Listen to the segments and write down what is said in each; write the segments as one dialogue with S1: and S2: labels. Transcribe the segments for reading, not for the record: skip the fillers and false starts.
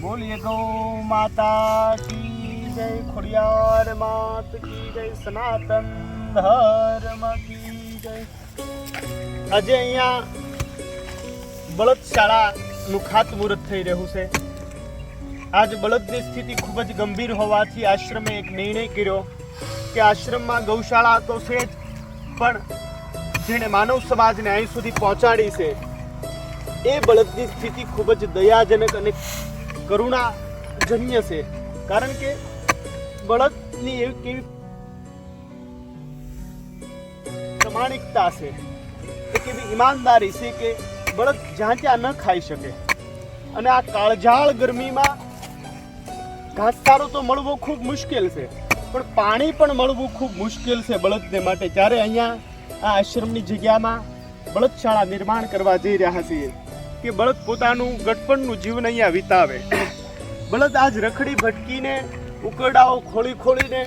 S1: बोलिए गौ माता की जय, खोड़ियार मात की जय, सनातन धर्म की जय। આજે અહીંયા બળદશાળાનું ખાતમુહૂર્ત થઈ રહ્યું છે। આજ બળદની સ્થિતિ ખૂબ જ ગંભીર હોવાથી આશ્રમે એક નિર્ણય કર્યો કે આશ્રમમાં ગૌશાળા તો છે જ, પણ જેણે માનવ સમાજને અહીં સુધી પહોંચાડી છે એ બળદની સ્થિતિ ખૂબ જ દયાજનક અને કરુણાજન્ય છે। કારણ કે બળદની એવી કેવી પ્રમાણિકતા છે, એક એવી ઈમાનદારી છે કે બળદ જ્યાં ત્યાં ન ખાઈ શકે। અને આ કાળઝાળ ગરમીમાં ઘાસચારો તો મળવો ખૂબ મુશ્કેલ છે, પણ પાણી પણ મળવું ખૂબ મુશ્કેલ છે બળદને માટે। ત્યારે અહીંયા આ આશ્રમની જગ્યામાં બળદશાળા નિર્માણ કરવા જઈ રહ્યા છીએ કે બળદ પોતાનું ગટપણનું જીવન અહીંયા વિતાવે। બળદ આજ રખડી ભટકીને ઉકરડાઓ ખોલીને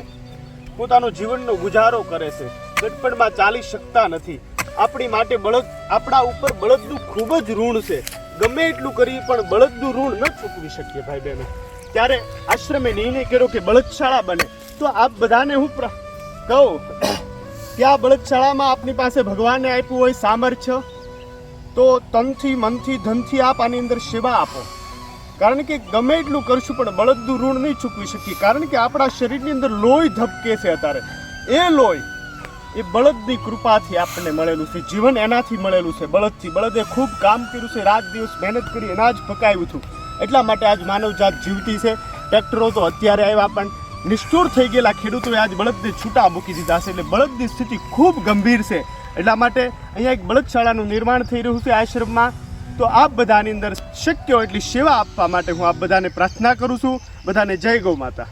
S1: પોતાનો જીવનનો ગુજારો કરે છે, ગટપણમાં ચાલી શકતા નથી। આપણી માટે બળદ, આપણા ઉપર બળદનું ખૂબ જ ઋણ છે, ગમે એટલું કરી પણ બળદનું ઋણ ન ચૂકવી શકીએ ભાઈ બહેનો। ત્યારે આશ્રમે નિર્ણય કર્યો કે બળદશાળા બને। તો આપ બધાને હું કહું કે આ બળદશાળામાં આપની પાસે ભગવાને આપ્યું હોય સામર્થ્ય, તો તનથી, મનથી, ધનથી આપ આની અંદર સેવા આપો। કારણ કે ગમે એટલું કરશું પણ બળદનું ઋણ નહીં ચૂકવી શકીએ। કારણ કે આપણા શરીરની અંદર લોહી ધબકે છે અત્યારે, એ લોહી એ બળદની કૃપાથી આપણને મળેલું છે, જીવન એનાથી મળેલું છે, બળદથી। બળદે ખૂબ કામ કર્યું છે, રાત દિવસ મહેનત કરી અનાજ પકાવ્યું હતું, એટલા માટે આજ માનવજાત જીવતી છે। ટ્રેક્ટરો તો અત્યારે આવ્યા, પણ નિષ્ઠુર થઈ ગયેલા ખેડૂતોએ આજ બળદને છૂટા મૂકી દીધા છે, એટલે બળદની સ્થિતિ ખૂબ ગંભીર છે। એટલા માટે અહીંયા એક બળદશાળાનું નિર્માણ થઈ રહ્યું છે આશ્રમમાં। તો આપ બધાની અંદર શક્ય હોય એટલી સેવા આપવા માટે હું આપ બધાને પ્રાર્થના કરું છું। બધાને જય ગૌ માતા।